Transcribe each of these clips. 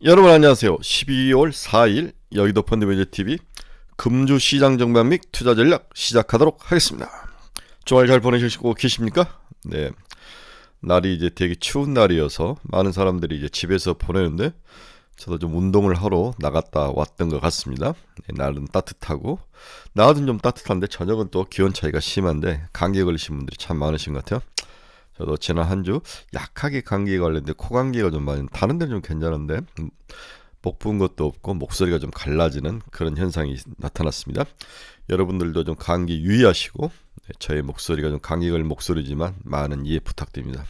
여러분 안녕하세요. 12월 4일 여의도 펀드매니저TV 금주 시장 전망 및 투자 전략 시작하도록 하겠습니다. 주말 잘 보내시고 계십니까? 네, 날이 이제 되게 추운 날이어서 많은 사람들이 이제 집에서 보내는데 저도 좀 운동을 하러 나갔다 왔던 것 같습니다. 네, 날은 따뜻하고 낮은 좀 따뜻한데 저녁은 또 기온 차이가 심한데 감기에 걸리신 분들이 참 많으신 것 같아요. 저도 지난 한 주 약하게 감기에 걸렸는데 코감기가 좀 많이, 다른 데는 좀 괜찮은데 목 부은 것도 없고 목소리가 좀 갈라지는 그런 현상이 나타났습니다. 여러분들도 좀 감기 유의하시고, 저의 목소리가 좀 감기 걸린 목소리지만 많은 이해 부탁드립니다.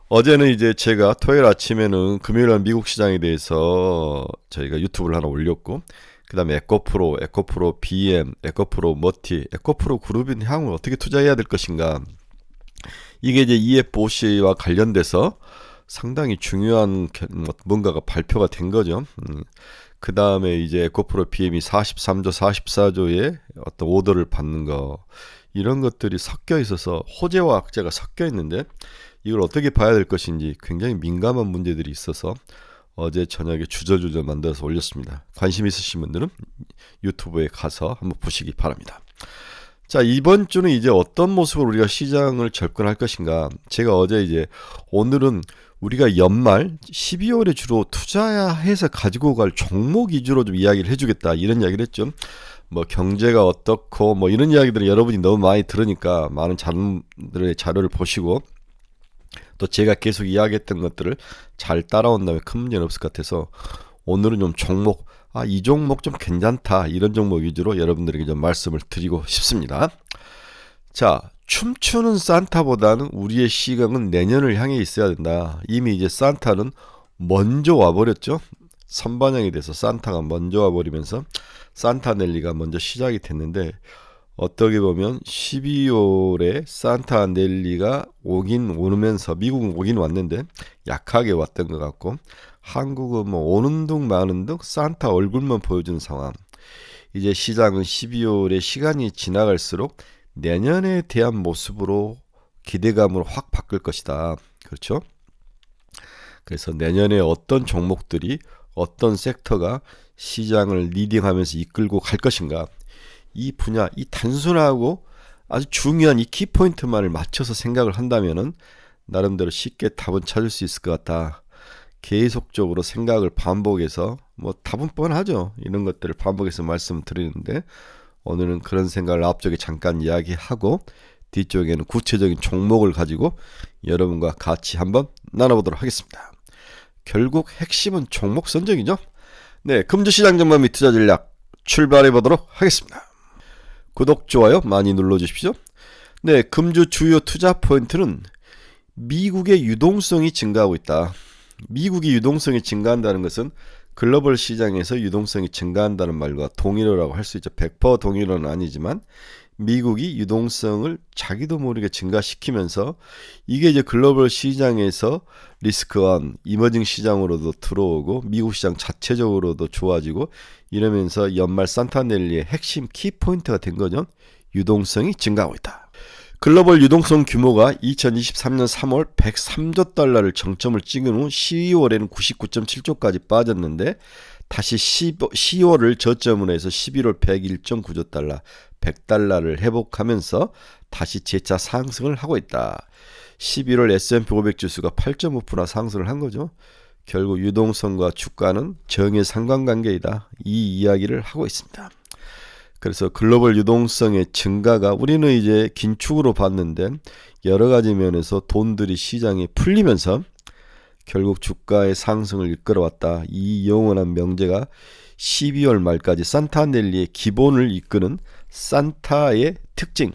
어제는 이제 제가 토요일 아침에는 금요일날 미국 시장에 대해서 저희가 유튜브를 하나 올렸고, 그 다음에 에코프로, BM, 에코프로 머티, 에코프로 그룹인 향후 어떻게 투자해야 될 것인가, 이게 이제 EFOC와 관련돼서 상당히 중요한 뭔가가 발표가 된 거죠. 그 다음에 이제 에코프로 BM이 43조, 44조의 어떤 오더를 받는 거, 이런 것들이 섞여 있어서 호재와 악재가 섞여 있는데 이걸 어떻게 봐야 될 것인지 굉장히 민감한 문제들이 있어서 어제 저녁에 주저주저 만들어서 올렸습니다. 관심 있으신 분들은 유튜브에 가서 한번 보시기 바랍니다. 자, 이번 주는 이제 어떤 모습으로 우리가 시장을 접근할 것인가. 제가 어제 이제 오늘은 우리가 연말 12월에 주로 투자해서 가지고 갈 종목 위주로 좀 이야기를 해주겠다, 이런 이야기를 했죠. 뭐 경제가 어떻고 뭐 이런 이야기들을 여러분이 너무 많이 들으니까 많은 사람들의 자료를 보시고 또 제가 계속 이야기했던 것들을 잘 따라온다면 큰 문제는 없을 것 같아서 오늘은 좀 종목, 이 종목 좀 괜찮다, 이런 종목 위주로 여러분들에게 좀 말씀을 드리고 싶습니다. 자, 춤추는 산타보다는 우리의 시각은 내년을 향해 있어야 된다. 이미 이제 산타는 먼저 와버렸죠. 선반영이 돼서 산타가 먼저 와버리면서 산타넬리가 먼저 시작이 됐는데, 어떻게 보면 12월에 산타넬리가 오긴 오면서 미국은 오긴 왔는데 약하게 왔던 것 같고, 한국은 뭐 오는 둥 마는 둥 산타 얼굴만 보여주는 상황. 이제 시장은 12월에 시간이 지나갈수록 내년에 대한 모습으로 기대감을 확 바꿀 것이다. 그렇죠? 그래서 내년에 어떤 종목들이, 어떤 섹터가 시장을 리딩하면서 이끌고 갈 것인가, 이 분야, 이 단순하고 아주 중요한 이 키포인트만을 맞춰서 생각을 한다면은 나름대로 쉽게 답은 찾을 수 있을 것 같다. 계속적으로 생각을 반복해서, 뭐 답은 뻔하죠. 이런 것들을 반복해서 말씀드리는데 오늘은 그런 생각을 앞쪽에 잠깐 이야기하고 뒤쪽에는 구체적인 종목을 가지고 여러분과 같이 한번 나눠보도록 하겠습니다. 결국 핵심은 종목 선정이죠. 네, 금주시장 전망 및 투자 전략 출발해 보도록 하겠습니다. 구독, 좋아요 많이 눌러주십시오. 네, 금주 주요 투자 포인트는 미국의 유동성이 증가하고 있다. 미국이 유동성이 증가한다는 것은 글로벌 시장에서 유동성이 증가한다는 말과 동일어라고 할 수 있죠. 100% 동일어는 아니지만 미국이 유동성을 자기도 모르게 증가시키면서 이게 이제 글로벌 시장에서 리스크원, 이머징 시장으로도 들어오고 미국 시장 자체적으로도 좋아지고 이러면서 연말 산타넬리의 핵심 키포인트가 된 거죠. 유동성이 증가하고 있다. 글로벌 유동성 규모가 2023년 3월 103조 달러를 정점을 찍은 후 12월에는 99.7조까지 빠졌는데 다시 10월을 저점으로 해서 11월 101.9조 달러, 100달러를 회복하면서 다시 재차 상승을 하고 있다. 11월 S&P 500 지수가 8.5% 상승을 한 거죠. 결국 유동성과 주가는 정의 상관관계이다, 이 이야기를 하고 있습니다. 그래서 글로벌 유동성의 증가가 우리는 이제 긴축으로 봤는데 여러 가지 면에서 돈들이 시장에 풀리면서 결국 주가의 상승을 이끌어왔다. 이 영원한 명제가 12월 말까지 산타넬리의 기본을 이끄는 산타의 특징,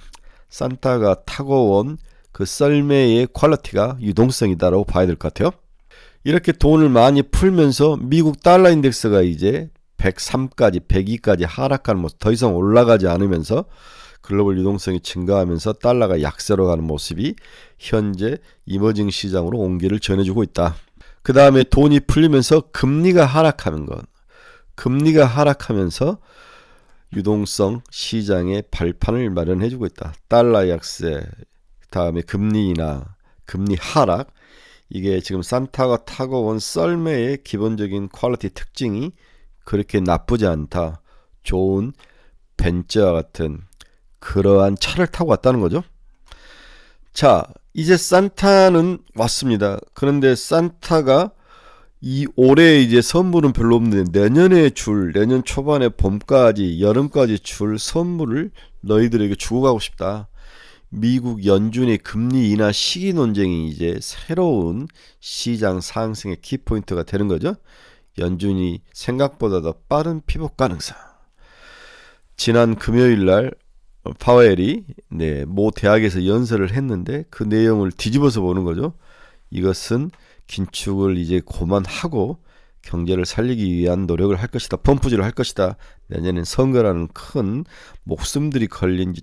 산타가 타고 온 그 썰매의 퀄리티가 유동성이다라고 봐야 될 것 같아요. 이렇게 돈을 많이 풀면서 미국 달러 인덱스가 이제 103까지 102까지 하락하는 모습, 더 이상 올라가지 않으면서 글로벌 유동성이 증가하면서 달러가 약세로 가는 모습이 현재 이머징 시장으로 온기를 전해주고 있다. 그 다음에 돈이 풀리면서 금리가 하락하는 것, 금리가 하락하면서 유동성 시장의 발판을 마련해주고 있다. 달러 약세, 그 다음에 금리 인하, 금리 하락, 이게 지금 산타가 타고 온 썰매의 기본적인 퀄리티 특징이 그렇게 나쁘지 않다. 좋은 벤츠와 같은 그러한 차를 타고 왔다는 거죠. 자, 이제 산타는 왔습니다. 그런데 산타가 이 올해 이제 선물은 별로 없는데 내년 초반에 봄까지 여름까지 줄 선물을 너희들에게 주고 가고 싶다. 미국 연준의 금리 인하 시기 논쟁이 이제 새로운 시장 상승의 키포인트가 되는 거죠. 연준이 생각보다 더 빠른 피복 가능성. 지난 금요일 날 파웰이 모 대학에서 연설을 했는데 그 내용을 뒤집어서 보는 거죠. 이것은 긴축을 이제 그만하고 경제를 살리기 위한 노력을 할 것이다. 펌프질을 할 것이다. 내년엔 선거라는 큰 목숨들이 걸린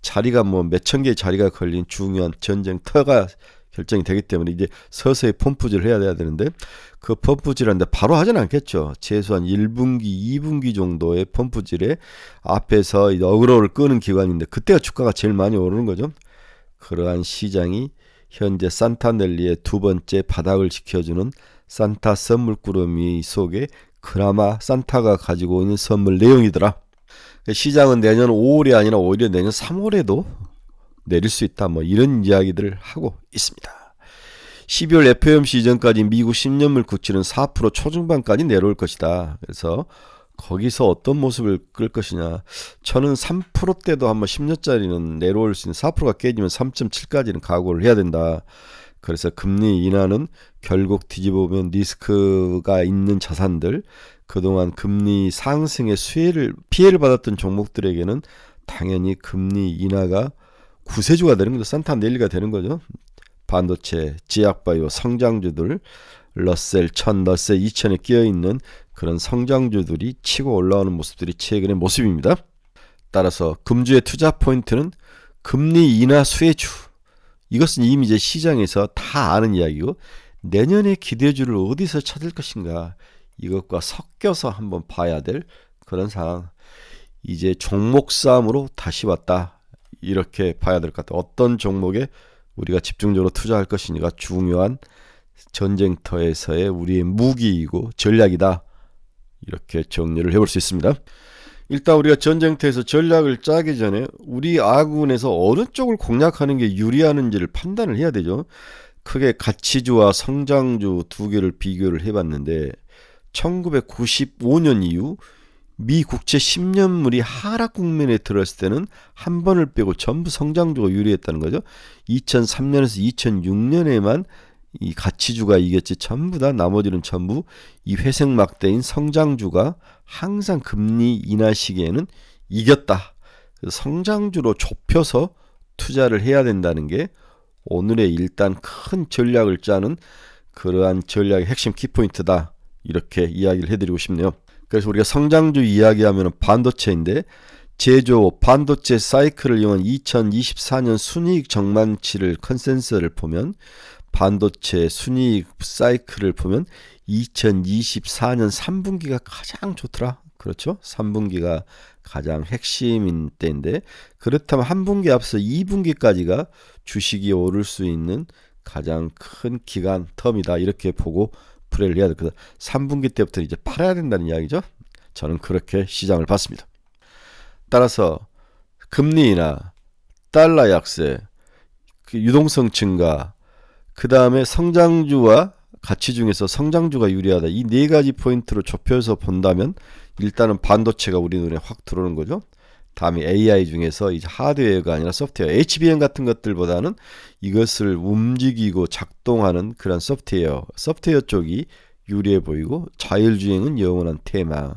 자리가 몇천 개의 자리가 걸린 중요한 전쟁터가 결정이 되기 때문에 이제 서서히 펌프질을 해야 되는데 그 펌프질하는데 바로 하진 않겠죠. 최소한 1분기, 2분기 정도의 펌프질에 앞에서 어그로를 끄는 기간인데 그때가 주가가 제일 많이 오르는 거죠. 그러한 시장이 현재 산타넬리의 두 번째 바닥을 지켜주는 산타 선물꾸러미 속에 그나마 산타가 가지고 있는 선물 내용이더라. 시장은 내년 5월이 아니라 오히려 내년 3월에도 내릴 수 있다. 이런 이야기들을 하고 있습니다. 12월 FOMC 이전까지 미국 10년물 국채는 4% 초중반까지 내려올 것이다. 그래서 거기서 어떤 모습을 끌 것이냐. 저는 3%대도 한번 10년짜리는 내려올 수 있는 4%가 깨지면 3.7까지는 각오를 해야 된다. 그래서 금리 인하는 결국 뒤집어보면 리스크가 있는 자산들, 그동안 금리 상승의 피해를 받았던 종목들에게는 당연히 금리 인하가 구세주가 되는 거죠. 산타넬리가 되는 거죠. 반도체, 제약바이오, 성장주들, 러셀 1000, 러셀 2000에 끼어있는 그런 성장주들이 치고 올라오는 모습들이 최근의 모습입니다. 따라서 금주의 투자 포인트는 금리 인하 수혜주. 이것은 이미 이제 시장에서 다 아는 이야기고 내년의 기대주를 어디서 찾을 것인가 이것과 섞여서 한번 봐야 될 그런 상황. 이제 종목 싸움으로 다시 왔다. 이렇게 봐야 될 것 같다. 어떤 종목에 우리가 집중적으로 투자할 것이니가 중요한 전쟁터에서의 우리의 무기이고 전략이다. 이렇게 정리를 해볼 수 있습니다. 일단 우리가 전쟁터에서 전략을 짜기 전에 우리 아군에서 어느 쪽을 공략하는 게 유리하는지를 판단을 해야 되죠. 크게 가치주와 성장주 두 개를 비교를 해봤는데 1995년 이후 미 국채 10년물이 하락 국면에 들어왔을 때는 한 번을 빼고 전부 성장주가 유리했다는 거죠. 2003년에서 2006년에만 이 가치주가 이겼지 전부 다 나머지는 전부 이 회색 막대인 성장주가 항상 금리 인하 시기에는 이겼다. 성장주로 좁혀서 투자를 해야 된다는 게 오늘의 일단 큰 전략을 짜는 그러한 전략의 핵심 키포인트다. 이렇게 이야기를 해드리고 싶네요. 그래서 우리가 성장주 이야기하면 반도체인데 제조 반도체 사이클을 이용한 2024년 순이익 전망치를 컨센서스를 보면 반도체 순이익 사이클을 보면 2024년 3분기가 가장 좋더라. 그렇죠? 3분기가 가장 핵심인 때인데 그렇다면 한 분기 앞서 2분기까지가 주식이 오를 수 있는 가장 큰 기간 텀이다. 이렇게 보고 플레이를 해야 될 거다. 3분기 때부터 이제 팔아야 된다는 이야기죠. 저는 그렇게 시장을 봤습니다. 따라서 금리 인하, 달러 약세, 유동성 증가, 그 다음에 성장주와 가치 중에서 성장주가 유리하다. 이 네 가지 포인트로 좁혀서 본다면 일단은 반도체가 우리 눈에 확 들어오는 거죠. 다음에 AI 중에서 이제 하드웨어가 아니라 소프트웨어, HBM 같은 것들보다는 이것을 움직이고 작동하는 그런 소프트웨어 쪽이 유리해 보이고 자율주행은 영원한 테마.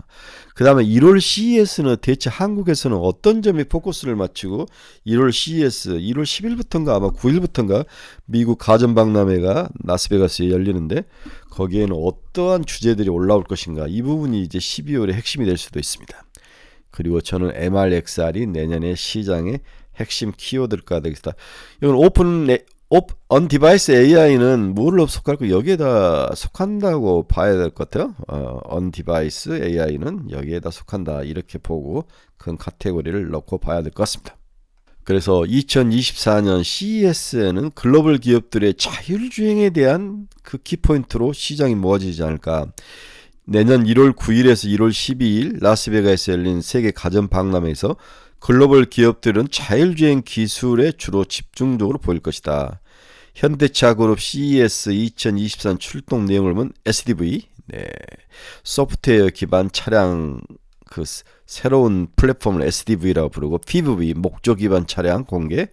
그 다음에 1월 CES는 대체 한국에서는 어떤 점에 포커스를 맞추고 1월 CES 1월 10일부터인가 아마 9일부터인가 미국 가전박람회가 라스베가스에 열리는데 거기에는 어떠한 주제들이 올라올 것인가 이 부분이 이제 12월의 핵심이 될 수도 있습니다. 그리고 저는 MRXR이 내년에 시장의 핵심 키워드가 되겠다. 이건 on device AI는 뭐를 속할까? 여기에다 속한다고 봐야 될 것 같아요. on device AI는 여기에다 속한다. 이렇게 보고 큰 카테고리를 넣고 봐야 될 것 같습니다. 그래서 2024년 CES에는 글로벌 기업들의 자율주행에 대한 그 키포인트로 시장이 모아지지 않을까. 내년 1월 9일에서 1월 12일 라스베가스에 열린 세계 가전 박람회에서 글로벌 기업들은 자율주행 기술에 주로 집중적으로 보일 것이다. 현대차 그룹 CES 2023 출동 내용을 보면 SDV, 소프트웨어 기반 차량 그 새로운 플랫폼을 SDV라고 부르고 PVV 목조 기반 차량 공개,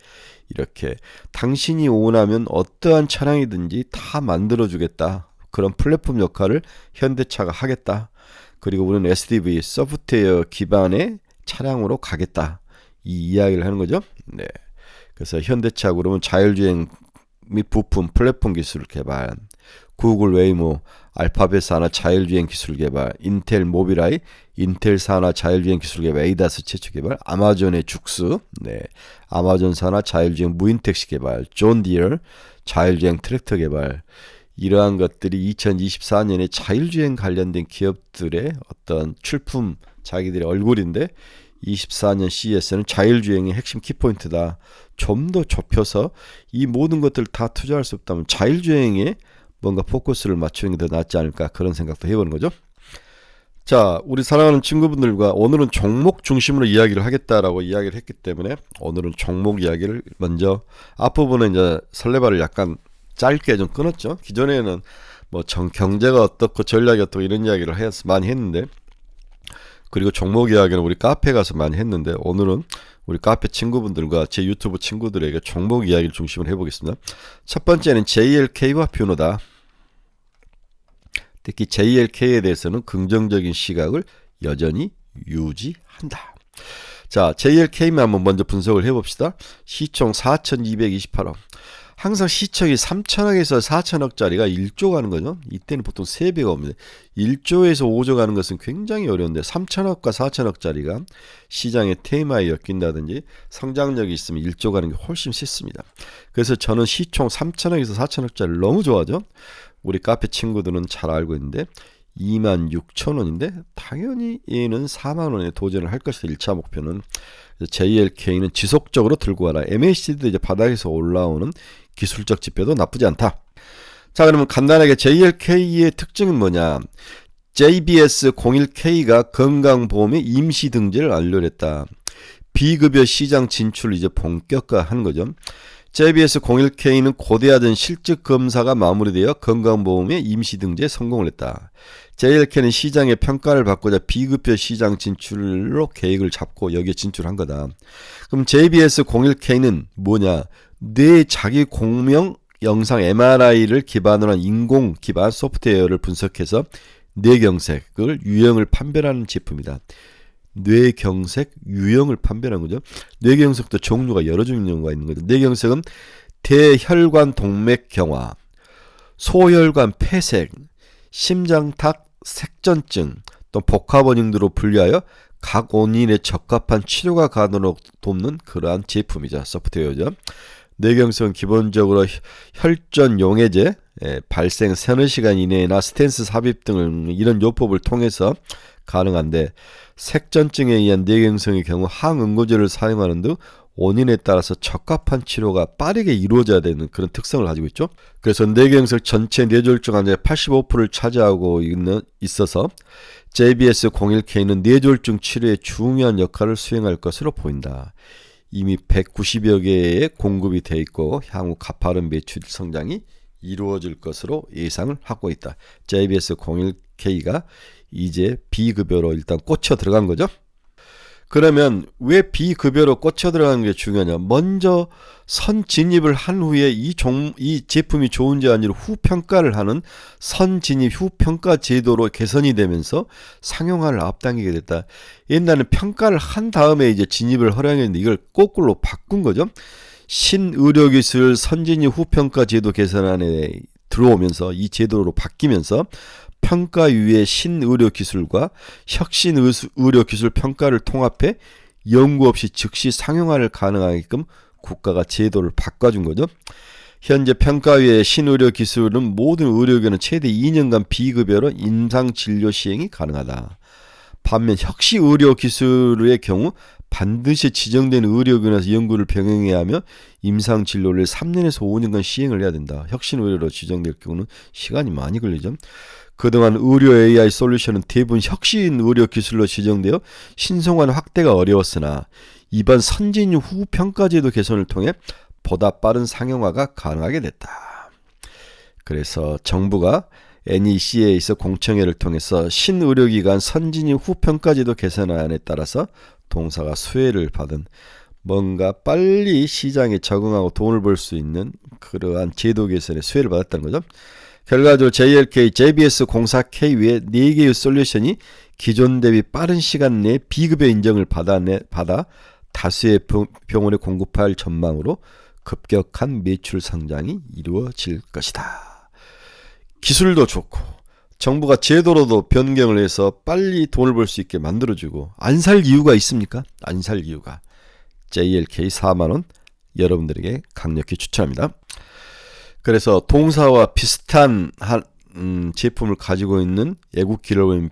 이렇게 당신이 원하면 어떠한 차량이든지 다 만들어주겠다. 그런 플랫폼 역할을 현대차가 하겠다. 그리고 우리는 SDV 소프트웨어 기반의 차량으로 가겠다. 이 이야기를 하는 거죠. 그래서 현대차 그러면 자율주행 및 부품 플랫폼 기술 개발, 구글 웨이모, 알파벳 산하 자율주행 기술 개발, 인텔 모빌아이, 인텔 산하 자율주행 기술 개발, 에이다스 최초 개발, 아마존의 죽수, 아마존 산하 자율주행 무인 택시 개발, 존 디어 자율주행 트랙터 개발, 이러한 것들이 2024년에 자율주행 관련된 기업들의 어떤 출품 자기들의 얼굴인데 24년 CES는 자율주행이 핵심 키포인트다. 좀 더 좁혀서 이 모든 것들을 다 투자할 수 없다면 자율주행에 뭔가 포커스를 맞추는 게 더 낫지 않을까, 그런 생각도 해보는 거죠. 자, 우리 사랑하는 친구분들과 오늘은 종목 중심으로 이야기를 하겠다라고 이야기를 했기 때문에 오늘은 종목 이야기를 먼저, 앞부분은 이제 설레발을 약간 짧게 좀 끊었죠. 기존에는 뭐 경제가 어떻고 전략이 어떻고 이런 이야기를 많이 했는데, 그리고 종목 이야기는 우리 카페 가서 많이 했는데, 오늘은 우리 카페 친구분들과 제 유튜브 친구들에게 종목 이야기를 중심으로 해보겠습니다. 첫 번째는 JLK와 뷰노다. 특히 JLK에 대해서는 긍정적인 시각을 여전히 유지한다. 자, JLK만 한번 먼저 분석을 해봅시다. 시총 4,228억. 항상 시총이 3천억에서 4천억짜리가 1조 가는 거죠. 이때는 보통 3배가 옵니다. 1조에서 5조 가는 것은 굉장히 어려운데 3천억과 4천억짜리가 시장의 테마에 엮인다든지 성장력이 있으면 1조 가는 게 훨씬 쉽습니다. 그래서 저는 시총 3천억에서 4천억짜리를 너무 좋아하죠. 우리 카페 친구들은 잘 알고 있는데 26,000원인데 당연히 얘는 4만원에 도전을 할 것이다. 1차 목표는. JLK는 지속적으로 들고 가라. MACD도 이제 바닥에서 올라오는 기술적 지표도 나쁘지 않다. 자, 그러면 간단하게 JLK의 특징은 뭐냐? JBS01K가 건강보험의 임시 등재를 완료를 했다. 비급여 시장 진출을 이제 본격화하는 거죠. JBS01K는 고대하던 실적 검사가 마무리되어 건강보험의 임시 등재에 성공을 했다. JLK는 시장의 평가를 받고자 비급여 시장 진출로 계획을 잡고 여기에 진출한 거다. 그럼 JBS01K는 뭐냐? 뇌 자기 공명 영상 MRI를 기반으로 한 인공 기반 소프트웨어를 분석해서 뇌경색을 유형을 판별하는 제품이다. 뇌경색 유형을 판별하는 거죠. 뇌경색도 종류가 여러 종류가 있는 거죠. 뇌경색은 대혈관 동맥 경화, 소혈관 폐색, 심장탁 색전증, 또 복합원인 등으로 분류하여 각 원인에 적합한 치료가 가능하도록 돕는 그러한 제품이자 소프트웨어죠. 뇌경색은 기본적으로 혈전 용해제, 발생 서너 시간 이내나 스텐스 삽입 등 이런 요법을 통해서 가능한데, 색전증에 의한 뇌경색의 경우 항응고제를 사용하는 등 원인에 따라서 적합한 치료가 빠르게 이루어져야 되는 그런 특성을 가지고 있죠. 그래서 뇌경색 전체 뇌졸중 환자의 85%를 차지하고 있어서 JBS01K는 뇌졸중 치료에 중요한 역할을 수행할 것으로 보인다. 이미 190여 개의 공급이 돼 있고 향후 가파른 매출 성장이 이루어질 것으로 예상을 하고 있다. JBS01K가 이제 비급여로 일단 꽂혀 들어간 거죠. 그러면 왜 비급여로 꽂혀 들어가는 게 중요하냐? 먼저 선진입을 한 후에 이 제품이 좋은지 아닌지 후평가를 하는 선진입 후평가 제도로 개선이 되면서 상용화를 앞당기게 됐다. 옛날에는 평가를 한 다음에 이제 진입을 허용했는데 이걸 거꾸로 바꾼 거죠. 신의료기술 선진입 후평가 제도 개선안에 들어오면서 이 제도로 바뀌면서 평가 이후에 신의료기술과 혁신의료기술 평가를 통합해 연구 없이 즉시 상용화를 가능하게끔 국가가 제도를 바꿔준 거죠. 현재 평가 이후에 신의료기술은 모든 의료계는 최대 2년간 비급여로 임상진료 시행이 가능하다. 반면 혁신의료기술의 경우 반드시 지정된 의료기관에서 연구를 병행해야 하며 임상 진료를 3년에서 5년간 시행을 해야 된다. 혁신 의료로 지정될 경우는 시간이 많이 걸리죠. 그동안 의료 AI 솔루션은 대부분 혁신 의료 기술로 지정되어 신성한 확대가 어려웠으나 이번 선진 후 평가제도 개선을 통해 보다 빠른 상용화가 가능하게 됐다. 그래서 정부가 NEC에서 공청회를 통해서 신의료기관 선진이 후 평가제도 개선안에 따라서 동사가 수혜를 받은 뭔가 빨리 시장에 적응하고 돈을 벌 수 있는 그러한 제도 개선에 수혜를 받았다는 거죠. 결과적으로 JLK, JBS 공사 K 외에 4개의 솔루션이 기존 대비 빠른 시간 내에 비급여 인정을 받아 다수의 병원에 공급할 전망으로 급격한 매출 성장이 이루어질 것이다. 기술도 좋고 정부가 제도로도 변경을 해서 빨리 돈을 벌 수 있게 만들어주고 안 살 이유가 있습니까? 안 살 이유가. JLK 4만원 여러분들에게 강력히 추천합니다. 그래서 동사와 비슷한 제품을 가지고 있는 외국 기업인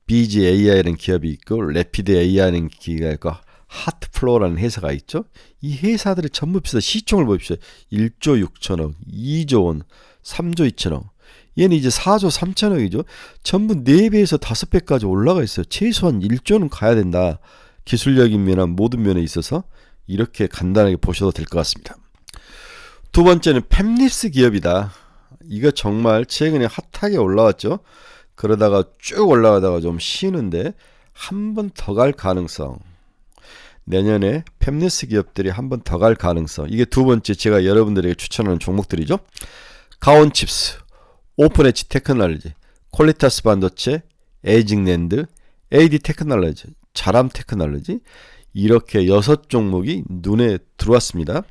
BGAI라는 기업이 있고 레피드 AI라는 기업이 있고 하트플로우라는 회사가 있죠. 이 회사들이 전부 비슷해. 시총을 보십시오. 1조 6천억, 2조 원, 3조 2천억. 얘는 이제 4조 3천억이죠. 전부 4배에서 5배까지 올라가 있어요. 최소한 1조는 가야 된다. 기술적인 면이나 모든 면에 있어서 이렇게 간단하게 보셔도 될 것 같습니다. 두 번째는 팹립스 기업이다. 이거 정말 최근에 핫하게 올라왔죠. 그러다가 쭉 올라가다가 좀 쉬는데 한 번 더 갈 가능성. 내년에 팹립스 기업들이 한 번 더 갈 가능성. 이게 두 번째 제가 여러분들에게 추천하는 종목들이죠. 가온칩스, 오픈엣지 테크놀로지, 퀄리타스 반도체, 에이징랜드, AD 테크놀로지, 자람 테크놀로지 이렇게 6종목이 눈에 들어왔습니다.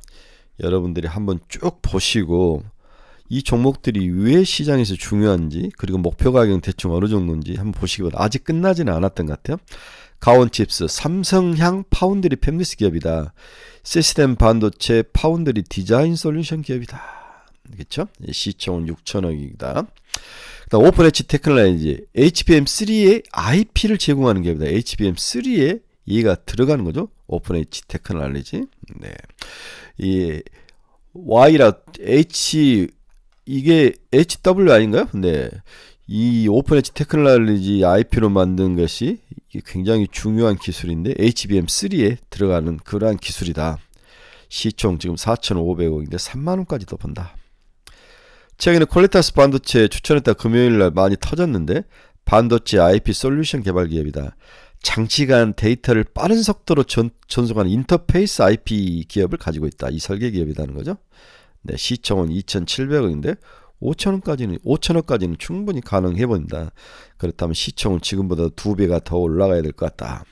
여러분들이 한번 쭉 보시고 이 종목들이 왜 시장에서 중요한지 그리고 목표 가격은 대충 어느 정도인지 한번 보시기 바랍니다. 아직 끝나지는 않았던 것 같아요. 가온칩스, 삼성향 파운드리 팹리스 기업이다. 시스템 반도체 파운드리 디자인 솔루션 기업이다. 그렇죠? 시총은 6천억이다. 그다음 오픈엣지 테크놀로지, HBM3의 IP를 제공하는 기업이다. HBM3에 얘가 들어가는 거죠. 오픈엣지 테크놀로지. 네. 이 Y라 H 이게 HW 아닌가요? 네. 이 오픈엣지 테크놀로지 IP로 만든 것이 이게 굉장히 중요한 기술인데 HBM3에 들어가는 그러한 기술이다. 시총 지금 4,500억인데 3만 원까지도 번다. 최근에 퀄리타스 반도체 추천했다 금요일날 많이 터졌는데 반도체 IP 솔루션 개발 기업이다. 장시간 데이터를 빠른 속도로 전송하는 인터페이스 IP 기업을 가지고 있다. 이 설계 기업이라는 거죠. 네, 시총은 2,700억인데 5천억까지는 충분히 가능해 보인다. 그렇다면 시총은 지금보다 2배가 더 올라가야 될 것 같다.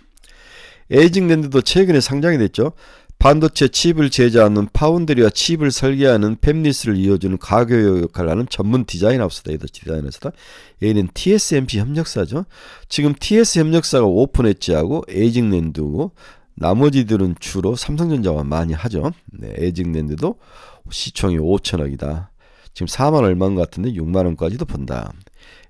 에이징랜드도 최근에 상장이 됐죠. 반도체 칩을 제조하는 파운드리와 칩을 설계하는 팹리스를 이어주는 가교 역할을 하는 전문 디자인 하우스다. 디자인회사다. 얘는 TSMC 협력사죠. 지금 TS 협력사가 오픈엣지하고 에이징랜드고 나머지들은 주로 삼성전자와 많이 하죠. 네, 에이징랜드도 시총이 5천억이다. 지금 4만 얼마인 것 같은데 6만 원까지도 본다.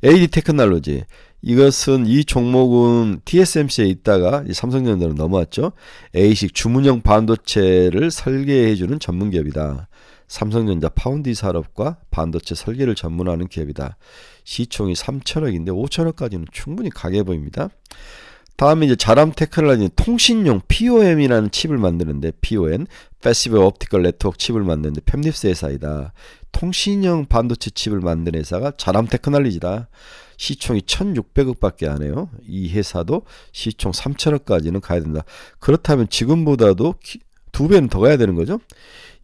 AD 테크놀로지, 이것은 이 종목은 TSMC에 있다가 삼성전자로 넘어왔죠. A식 주문형 반도체를 설계해주는 전문 기업이다. 삼성전자 파운드리 산업과 반도체 설계를 전문하는 기업이다. 시총이 3천억인데 5천억까지는 충분히 가게 보입니다. 다음에 이제 자람 테크놀로지는 통신용 POM이라는 칩을 만드는데 PON, 패시브 옵티컬 네트워크 칩을 만드는데 팹립스 회사이다. 통신용 반도체 칩을 만드는 회사가 자람 테크놀로지다. 시총이 1,600억밖에 안 해요. 이 회사도 시총 3천억까지는 가야 된다. 그렇다면 지금보다도 2배는 더 가야 되는 거죠.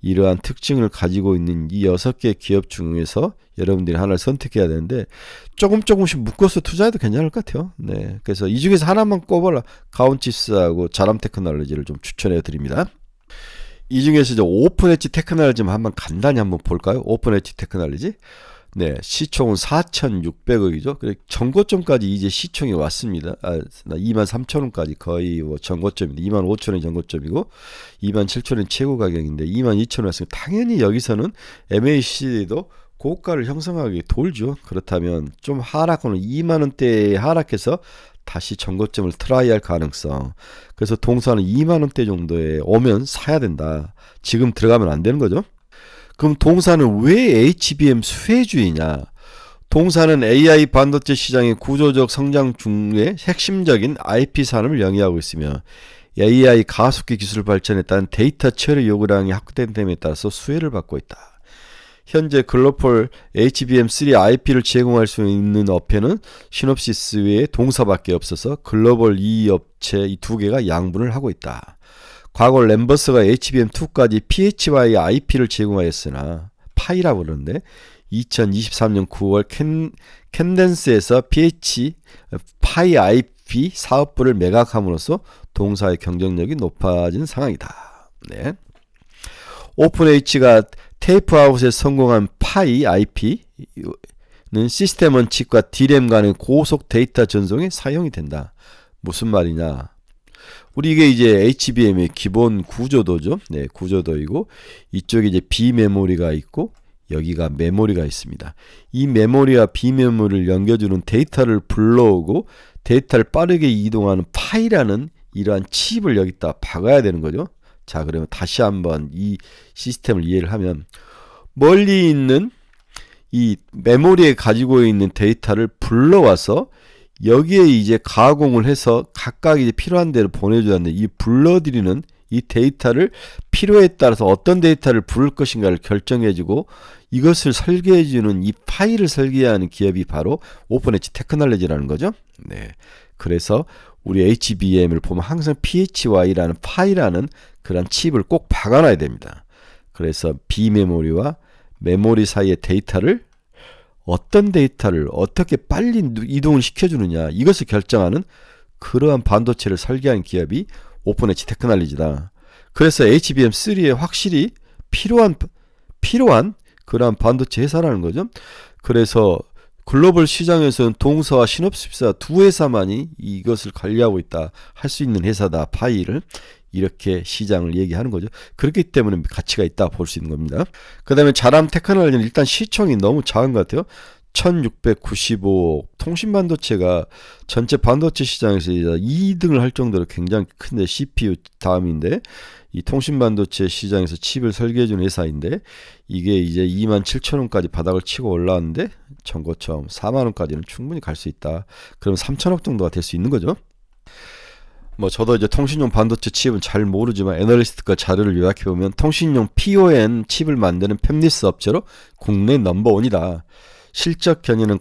이러한 특징을 가지고 있는 이 6개 기업 중에서 여러분들이 하나를 선택해야 되는데 조금씩 묶어서 투자해도 괜찮을 것 같아요. 네, 그래서 이 중에서 하나만 꼽아라. 가온칩스하고 자람 테크놀로지를 좀 추천해 드립니다. 이 중에서 이제 오픈엣지 테크놀로지만 한번 간단히 한번 볼까요? 오픈엣지 테크놀로지. 네, 시총은 4,600억이죠. 그래 전고점까지 이제 시총이 왔습니다. 23,000원까지 거의 뭐 전고점인데 25,000원이 전고점이고 27,000원이 최고 가격인데 22,000원 왔으니까 당연히 여기서는 MACD도 고가를 형성하기 돌죠. 그렇다면 좀 하락하는 2만 원대에 하락해서 다시 전고점을 트라이할 가능성. 그래서 동사는 2만 원대 정도에 오면 사야 된다. 지금 들어가면 안 되는 거죠. 그럼 동사는 왜 HBM 수혜주의냐? 동사는 AI 반도체 시장의 구조적 성장 중에 핵심적인 IP 산업을 영위하고 있으며 AI 가속기 기술 발전에 따른 데이터 처리 요구량이 확대됨에 따라서 수혜를 받고 있다. 현재 글로벌 HBM3 IP를 제공할 수 있는 업체는 시놉시스 외에 동사밖에 없어서 글로벌 이 업체 이 두 개가 양분을 하고 있다. 과거 램버스가 HBM2까지 PHY IP를 제공하였으나 파이라고 그러는데 2023년 9월 캔덴스에서 파이 IP 사업부를 매각함으로써 동사의 경쟁력이 높아진 상황이다. 네. 오픈H가 테이프아웃에 성공한 파이 IP는 시스템 원칙과 D램 간의 고속 데이터 전송에 사용이 된다. 무슨 말이냐? 우리 이게 이제 HBM의 기본 구조도죠. 네, 구조도이고 이쪽에 이제 비메모리가 있고 여기가 메모리가 있습니다. 이 메모리와 비메모리를 연결주는 데이터를 불러오고 데이터를 빠르게 이동하는 파이라는 이러한 칩을 여기다 박아야 되는 거죠. 자, 그러면 다시 한번 이 시스템을 이해를 하면 멀리 있는 이 메모리에 가지고 있는 데이터를 불러와서 여기에 이제 가공을 해서 각각 이제 필요한 데로 보내줘야 하는데 이 불러들이는 이 데이터를 필요에 따라서 어떤 데이터를 부를 것인가를 결정해주고 이것을 설계해주는 이 파일을 설계하는 기업이 바로 오픈엣지 테크놀로지라는 거죠. 네, 그래서 우리 HBM을 보면 항상 PHY라는 파이라는 그런 칩을 꼭 박아놔야 됩니다. 그래서 비메모리와 메모리 사이의 데이터를 어떤 데이터를 어떻게 빨리 이동을 시켜주느냐 이것을 결정하는 그러한 반도체를 설계한 기업이 오픈엣지 테크놀로지다. 그래서 HBM3에 확실히 필요한 그러한 반도체 회사라는 거죠. 그래서 글로벌 시장에서는 동사와 시놉시스 두 회사만이 이것을 관리하고 있다 할 수 있는 회사다. 파이를 이렇게 시장을 얘기하는 거죠. 그렇기 때문에 가치가 있다 볼 수 있는 겁니다. 그 다음에 자람 테크놀로지는 일단 시총이 너무 작은 것 같아요. 1695억. 통신반도체가 전체 반도체 시장에서 2등을 할 정도로 굉장히 큰데 CPU 다음인데 이 통신반도체 시장에서 칩을 설계해주는 회사인데 이게 이제 27,000원까지 바닥을 치고 올라왔는데 전고점 4만원까지는 충분히 갈 수 있다. 그럼 3천억 정도가 될 수 있는 거죠. 뭐 저도 이제 통신용 반도체 칩은 잘 모르지만 애널리스트가 자료를 요약해보면 통신용 PON 칩을 만드는 팹리스 업체로 국내 넘버원이다. 실적 견인은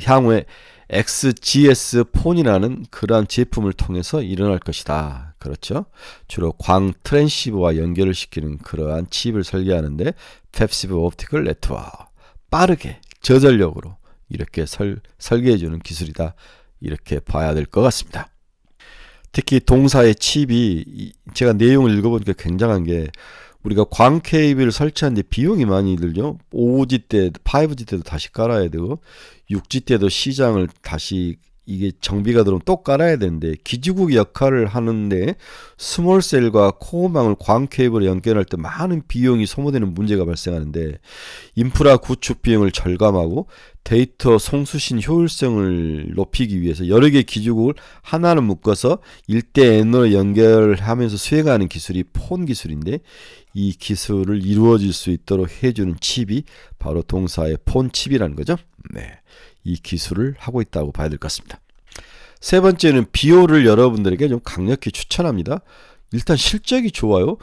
향후에 XGS-PON이라는 그러한 제품을 통해서 일어날 것이다. 그렇죠? 주로 광 트랜시버와 연결을 시키는 그러한 칩을 설계하는데 패시브 옵티컬 네트워크 빠르게 저전력으로 이렇게 설계해주는 기술이다. 이렇게 봐야 될 것 같습니다. 특히 동사의 칩이 제가 내용을 읽어보니까 굉장한 게 우리가 광 케이블을 설치하는데 비용이 많이 들죠. 5G 때, 5G 때도 다시 깔아야 되고 6G 때도 시장을 다시 이게 정비가 들어오면 또 깔아야 되는데 기지국 역할을 하는데 스몰셀과 코어망을 광 케이블에 연결할 때 많은 비용이 소모되는 문제가 발생하는데 인프라 구축 비용을 절감하고 데이터 송수신 효율성을 높이기 위해서 여러 개의 기지국을 하나로 묶어서 일대 N으로 연결하면서 수행하는 기술이 폰 기술인데 이 기술을 이루어질 수 있도록 해주는 칩이 바로 동사의 폰 칩이라는 거죠. 네. 이 기술을 하고 있다고 봐야 될 것 같습니다. 세 번째는 비오를 여러분들에게 좀 강력히 추천합니다. 일단 실적이 좋아요.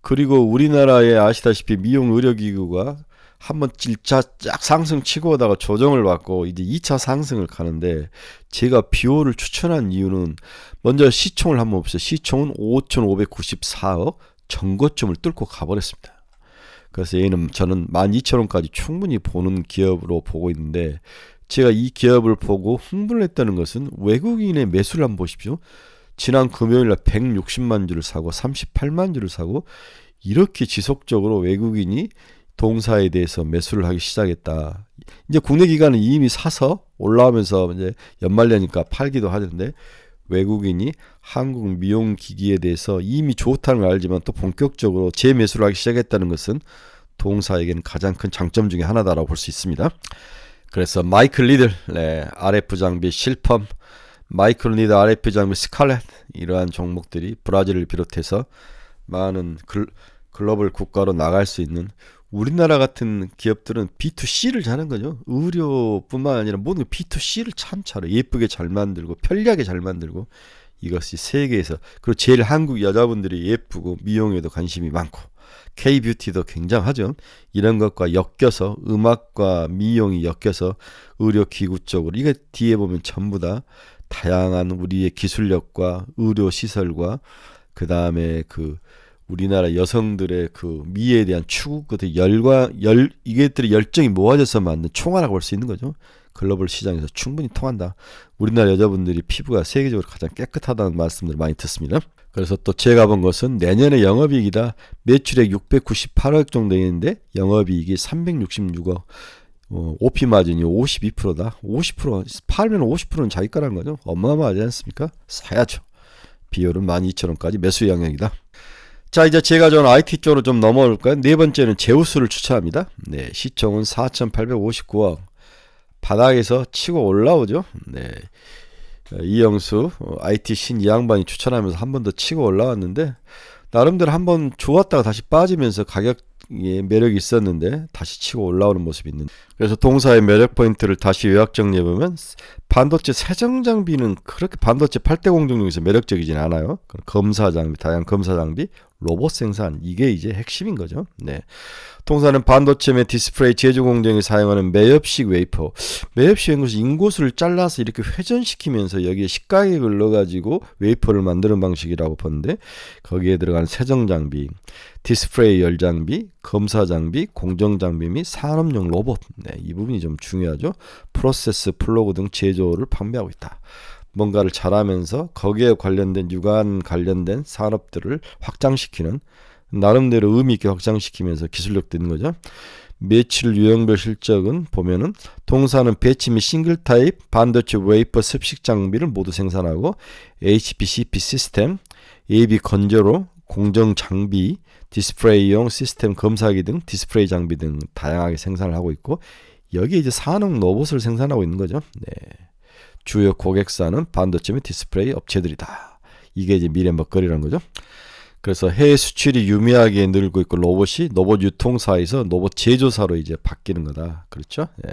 그리고 우리나라에 아시다시피 미용 의료기구가 한번 1차 쫙 상승 치고 오다가 조정을 받고 이제 2차 상승을 가는데 제가 비오를 추천한 이유는 먼저 시총을 한번 봅시다. 시총은 5,594억 전고점을 뚫고 가버렸습니다. 그래서 얘는 저는 12,000원까지 충분히 보는 기업으로 보고 있는데 제가 이 기업을 보고 흥분을 했다는 것은 외국인의 매수를 한번 보십시오. 지난 금요일날 160만 주를 사고 38만 주를 사고 이렇게 지속적으로 외국인이 동사에 대해서 매수를 하기 시작했다. 이제 국내 기관은 이미 사서 올라오면서 이제 연말되니까 팔기도 하는데 외국인이 한국 미용기기에 대해서 이미 좋다는 걸 알지만 또 본격적으로 재매수를 하기 시작했다는 것은 동사에게는 가장 큰 장점 중에 하나다라고 볼 수 있습니다. 그래서 마이클 리들, RF 장비 실펌, 마이클 리들 RF 장비 스칼렛, 이러한 종목들이 브라질을 비롯해서 많은 글로벌 국가로 나갈 수 있는, 우리나라 같은 기업들은 B2C를 잘하는 거죠. 의료뿐만 아니라 모든 B2C를 참 잘해. 예쁘게 잘 만들고 편리하게 잘 만들고, 이것이 세계에서, 그리고 제일 한국 여자분들이 예쁘고 미용에도 관심이 많고 K-뷰티도 굉장하죠. 이런 것과 엮여서, 음악과 미용이 엮여서 의료기구 쪽으로, 이게 뒤에 보면 전부 다 다양한 우리의 기술력과 의료시설과 그 다음에 우리나라 여성들의 미에 대한 추구, 이게들의 열정이 모아져서 만든 총알이라고 볼 수 있는 거죠. 글로벌 시장에서 충분히 통한다. 우리나라 여자분들이 피부가 세계적으로 가장 깨끗하다는 말씀들을 많이 듣습니다. 그래서 또 제가 본 것은 내년에 영업이익이다. 매출액 698억 정도 되는데 영업이익이 366억. OP 마진이 52%다. 50% 팔면 50%는 자기 거라는 거죠. 어마어마하지 않습니까? 사야죠. 비율은 12,000원까지 매수 영역이다. 자, 이제 제가 좋아하는 IT 쪽으로 좀 넘어올까요? 네 번째는 제우스를 추천합니다. 네, 시총은 4,859억. 바닥에서 치고 올라오죠. 네, 이영수 IT 신 이 양반이 추천하면서 한 번 더 치고 올라왔는데, 나름대로 한 번 좋았다가 다시 빠지면서 가격에 매력이 있었는데 다시 치고 올라오는 모습이 있는. 그래서 동사의 매력 포인트를 다시 요약 정리해보면, 반도체 세정 장비는 그렇게 반도체 8대 공정 중에서 매력적이진 않아요. 검사 장비, 다양한 검사 장비, 로봇 생산, 이게 이제 핵심인 거죠. 네. 동사는 반도체 및 디스플레이 제조 공정에 사용하는 매엽식 웨이퍼. 매엽식 웨이퍼는 인고수를 잘라서 이렇게 회전시키면서 여기에 식가격을 넣어가지고 웨이퍼를 만드는 방식이라고 보는데, 거기에 들어가는 세정 장비, 디스플레이 열 장비, 검사 장비, 공정 장비 및 산업용 로봇. 네, 이 부분이 좀 중요하죠. 프로세스, 플러그 등 제조를 판매하고 있다. 뭔가를 잘하면서 거기에 관련된 유관 관련된 산업들을 확장시키는, 나름대로 의미 있게 확장시키면서 기술력도 있는 거죠. 매출 유형별 실적은 보면은, 동사는 배치 및 싱글 타입 반도체 웨이퍼 습식 장비를 모두 생산하고, HPCP 시스템, AV 건조로, 공정 장비, 디스플레이용 시스템 검사기 등 디스플레이 장비 등 다양하게 생산을 하고 있고, 여기 이제 산업 로봇을 생산하고 있는 거죠. 네. 주요 고객사는 반도체 및 디스플레이 업체들이다. 이게 이제 미래 먹거리라는 거죠. 그래서 해외 수출이 유미하게 늘고 있고, 로봇이 로봇 유통사에서 로봇 제조사로 이제 바뀌는 거다. 그렇죠? 예.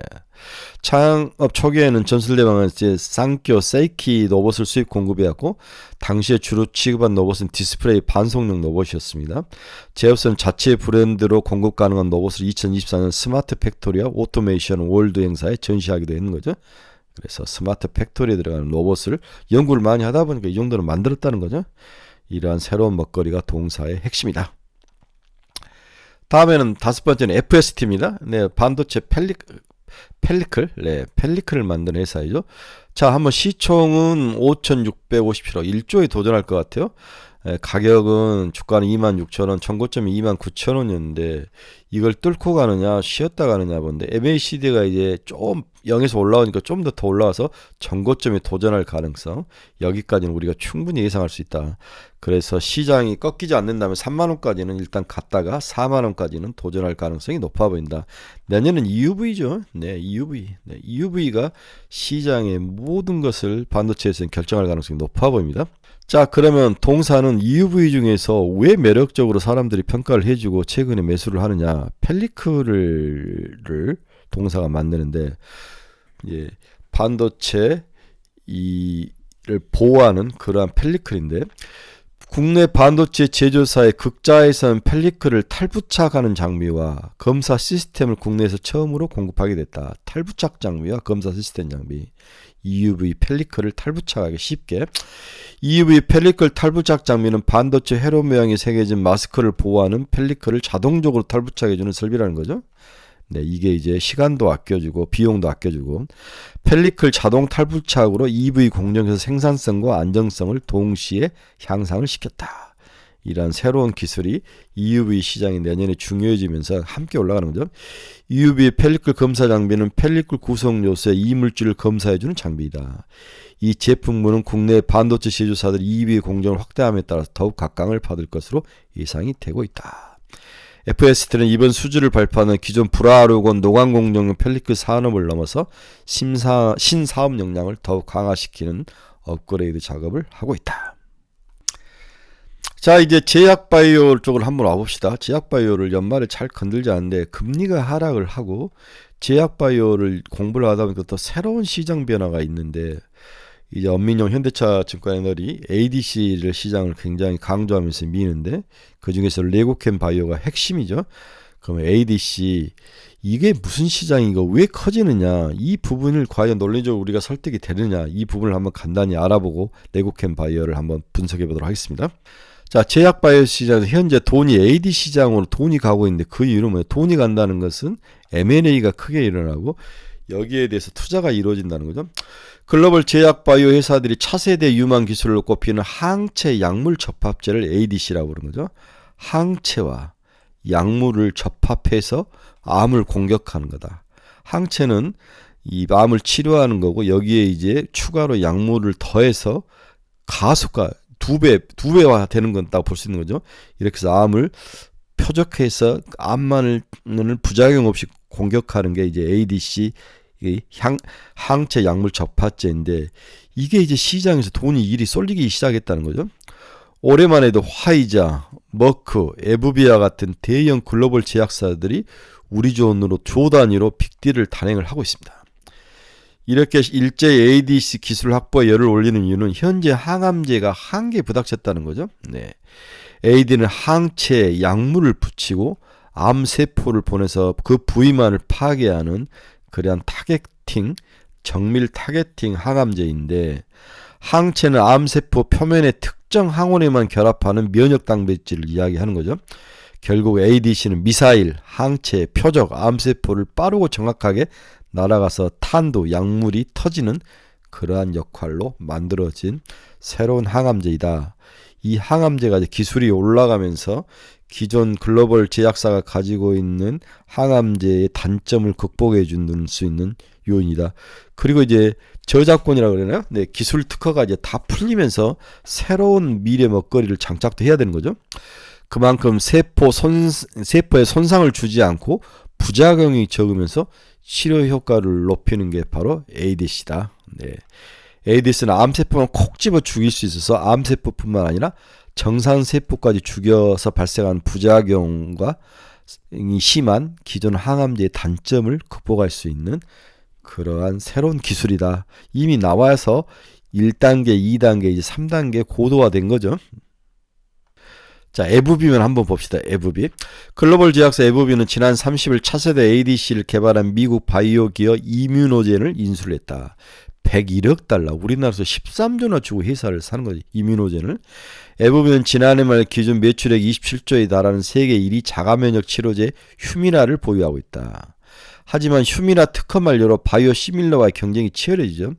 창업 초기에는 전술대방은 이제 쌍교, 세이키 로봇을 수입 공급해왔고, 당시에 주로 취급한 로봇은 디스플레이 반송용 로봇이었습니다. 제업사는 자체 브랜드로 공급 가능한 로봇을 2024년 스마트 팩토리와 오토메이션 월드 행사에 전시하기도 했는 거죠. 그래서 스마트 팩토리에 들어가는 로봇을 연구를 많이 하다 보니까 이 정도는 만들었다는 거죠. 이러한 새로운 먹거리가 동사의 핵심이다. 다음에는 다섯 번째는 FST입니다. 네, 반도체 펠리클, 네, 펠리클을 만드는 회사이죠. 자, 한번 시총은 5,657억, 1조에 도전할 것 같아요. 가격은 주가는 26,000원, 전고점이 29,000원이었는데 이걸 뚫고 가느냐 쉬었다 가느냐 본데, MACD가 이제 좀 0에서 올라오니까 좀 더 올라와서 전고점에 도전할 가능성, 여기까지는 우리가 충분히 예상할 수 있다. 그래서 시장이 꺾이지 않는다면 3만원까지는 일단 갔다가 4만원까지는 도전할 가능성이 높아 보인다. 내년은 EUV죠. 네, EUV. 네, EUV가 시장의 모든 것을 반도체에서는 결정할 가능성이 높아 보입니다. 자, 그러면 동사는 EUV 중에서 왜 매력적으로 사람들이 평가를 해주고 최근에 매수를 하느냐? 펠리클을 동사가 만드는데, 예, 반도체 이를 보호하는 그러한 펠리클인데, 국내 반도체 제조사의 극자에서는 펠리클을 탈부착하는 장비와 검사 시스템을 국내에서 처음으로 공급하게 됐다. 탈부착 장비와 검사 시스템 장비, EUV 펠리클을 탈부착하기 쉽게. EUV 펠리클 탈부착 장비는 반도체 회로 모양이 새겨진 마스크를 보호하는 펠리클을 자동적으로 탈부착해주는 설비라는 거죠. 네, 이게 이제 시간도 아껴주고 비용도 아껴주고, 펠리클 자동 탈부착으로 EV 공정에서 생산성과 안정성을 동시에 향상을 시켰다. 이러한 새로운 기술이 EUV 시장이 내년에 중요해지면서 함께 올라가는 거죠. EUV 펠리클 검사 장비는 펠리클 구성 요소의 이물질을 검사해주는 장비이다. 이 제품군은 국내 반도체 제조사들이 EUV 공정을 확대함에 따라서 더욱 각광을 받을 것으로 예상이 되고 있다. FST는 이번 수주를 발표하는 기존 불화로건 노광공정용 펠리크 산업을 넘어서 신사업 역량을 더욱 강화시키는 업그레이드 작업을 하고 있다. 자, 이제 제약바이오 쪽으로 한번 와봅시다. 제약바이오를 연말에 잘 건들지 않는데 금리가 하락을 하고 제약바이오를 공부를 하다 보니까 또 새로운 시장 변화가 있는데, 이제 엄민용 현대차 증권 애널이 ADC를 시장을 굉장히 강조하면서 미는데, 그 중에서 레고캠 바이오가 핵심이죠. 그러면 ADC 이게 무슨 시장이고 왜 커지느냐, 이 부분을 과연 논리적으로 우리가 설득이 되느냐, 이 부분을 한번 간단히 알아보고 레고캠 바이오를 한번 분석해 보도록 하겠습니다. 자, 제약바이오 시장에서 현재 돈이 AD 시장으로 돈이 가고 있는데, 그 이유는 뭐예요? 돈이 간다는 것은 M&A가 크게 일어나고 여기에 대해서 투자가 이루어진다는 거죠. 글로벌 제약바이오 회사들이 차세대 유망 기술로 꼽히는 항체 약물 접합제를 ADC라고 부르는 거죠. 항체와 약물을 접합해서 암을 공격하는 거다. 항체는 이 암을 치료하는 거고, 여기에 이제 추가로 약물을 더해서 가속화 두 배화 되는 건다고 볼 수 있는 거죠. 이렇게 해서 암을 표적해서 암만을 부작용 없이 공격하는 게 이제 ADC 항체 약물 접합제인데, 이게 이제 시장에서 돈이 일이 쏠리기 시작했다는 거죠. 올해만 해도 화이자, 머크, 에브비아 같은 대형 글로벌 제약사들이 우리 존으로 조 단위로 빅딜을 단행을 하고 있습니다. 이렇게 일제히 ADC 기술 확보에 열을 올리는 이유는 현재 항암제가 한계에 부닥쳤다는 거죠. 네. AD는 항체에 약물을 붙이고 암세포를 보내서 그 부위만을 파괴하는 그러한 정밀 타겟팅 항암제인데, 항체는 암세포 표면의 특정 항원에만 결합하는 면역 단백질을 이야기하는 거죠. 결국 ADC는 미사일, 항체, 표적, 암세포를 빠르고 정확하게 날아가서 탄도, 약물이 터지는 그러한 역할로 만들어진 새로운 항암제이다. 이 항암제가 이제 기술이 올라가면서 기존 글로벌 제약사가 가지고 있는 항암제의 단점을 극복해 줄 수 있는 요인이다. 그리고 이제 저작권이라고 그러나요? 네, 기술 특허가 이제 다 풀리면서 새로운 미래 먹거리를 장착도 해야 되는 거죠. 그만큼 세포에 손상을 주지 않고 부작용이 적으면서 치료 효과를 높이는 게 바로 ADC다. 네. ADC는 암세포만 콕 집어 죽일 수 있어서 암세포뿐만 아니라 정상세포까지 죽여서 발생하는 부작용과 심한 기존 항암제의 단점을 극복할 수 있는 그러한 새로운 기술이다. 이미 나와서 1단계, 2단계, 이제 3단계 고도화된 거죠. 자, 에브비면 한번 봅시다. 에브비. 글로벌 제약사 에브비는 지난 30일 차세대 ADC를 개발한 미국 바이오 기업 이뮤노젠을 인수를 했다. 101억 달러, 우리나라에서 13조나 주고 회사를 사는 거지, 이뮤노젠을. 에브비는 지난해 말 기준 매출액 27조에 달하는 세계 1위 자가면역 치료제 휴미라를 보유하고 있다. 하지만 휴미라 특허 만료로 바이오 시밀러와의 경쟁이 치열해지죠.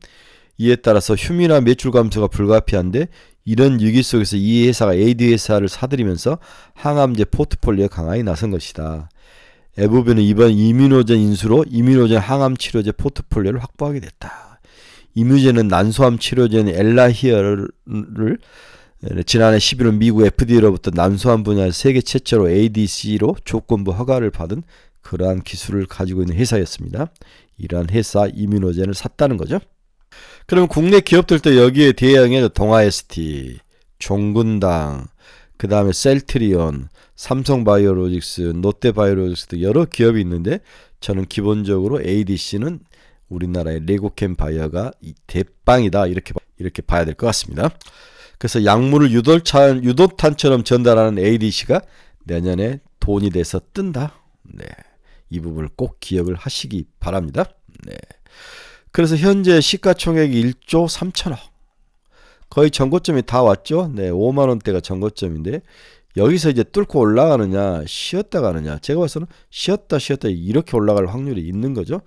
이에 따라서 휴미라 매출 감소가 불가피한데, 이런 위기 속에서 이 회사가 AD 회사를 사들이면서 항암제 포트폴리오 강화에 나선 것이다. 에브비는 이번 이뮤노젠 인수로 이뮤노젠 항암 치료제 포트폴리오를 확보하게 됐다. 이뮤노젠은 난소암 치료제인 엘라히어를 지난해 11월 미국 FDA로부터 난소암 분야에서 세계 최초로 ADC로 조건부 허가를 받은 그러한 기술을 가지고 있는 회사였습니다. 이러한 회사 이뮤노젠을 샀다는 거죠. 그럼 국내 기업들도 여기에 대응해서 동아ST, 종근당, 그 다음에 셀트리온, 삼성바이오로직스, 롯데바이오로직스 등 여러 기업이 있는데, 저는 기본적으로 ADC는 우리나라의 레고캠 바이오가 대빵이다, 이렇게 봐야 될 것 같습니다. 그래서 약물을 유도탄처럼 전달하는 ADC가 내년에 돈이 돼서 뜬다. 네, 이 부분을 꼭 기억을 하시기 바랍니다. 네. 그래서 현재 시가총액이 1조 3천억. 거의 전고점이 다 왔죠. 네, 5만원대가 전고점인데, 여기서 이제 뚫고 올라가느냐, 쉬었다 가느냐. 제가 봐서는 쉬었다 이렇게 올라갈 확률이 있는 거죠.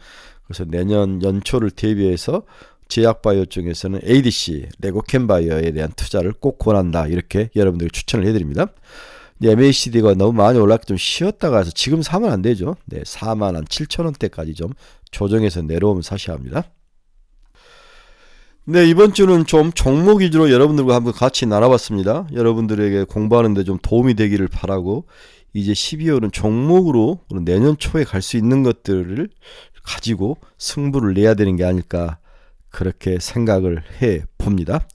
그래서 내년 연초를 대비해서 제약바이오 쪽에서는 ADC, 레고캠바이오에 대한 투자를 꼭 권한다. 이렇게 여러분들께 추천을 해드립니다. MACD가 너무 많이 올랐기 좀 쉬었다가 해서 지금 사면 안 되죠. 네, 4만 한 7천원대까지 좀 조정해서 내려오면 사셔야 합니다. 네, 이번 주는 좀 종목 위주로 여러분들과 한번 같이 나눠봤습니다. 여러분들에게 공부하는 데 좀 도움이 되기를 바라고, 이제 12월은 종목으로 내년 초에 갈 수 있는 것들을 가지고 승부를 내야 되는 게 아닐까 그렇게 생각을 해 봅니다.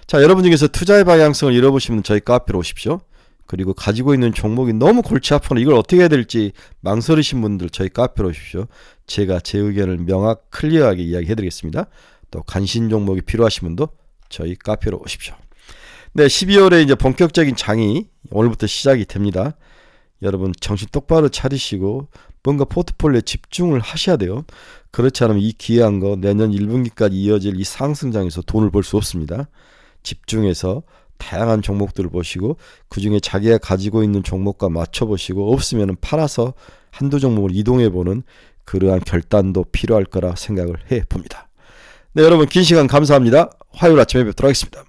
자, 여러분 중에서 투자의 방향성을 잃어보시면 저희 카페로 오십시오. 그리고 가지고 있는 종목이 너무 골치 아프거나 이걸 어떻게 해야 될지 망설이신 분들 저희 카페로 오십시오. 제가 제 의견을 클리어하게 이야기해 드리겠습니다. 또 관심 종목이 필요하신 분도 저희 카페로 오십시오. 네, 12월에 이제 본격적인 장이 오늘부터 시작이 됩니다. 여러분 정신 똑바로 차리시고 뭔가 포트폴리오에 집중을 하셔야 돼요. 그렇지 않으면 이 귀한 거 내년 1분기까지 이어질 이 상승장에서 돈을 벌 수 없습니다. 집중해서 다양한 종목들을 보시고 그중에 자기가 가지고 있는 종목과 맞춰보시고 없으면 팔아서 한두 종목을 이동해보는 그러한 결단도 필요할 거라 생각을 해봅니다. 네, 여러분 긴 시간 감사합니다. 화요일 아침에 뵙도록 하겠습니다.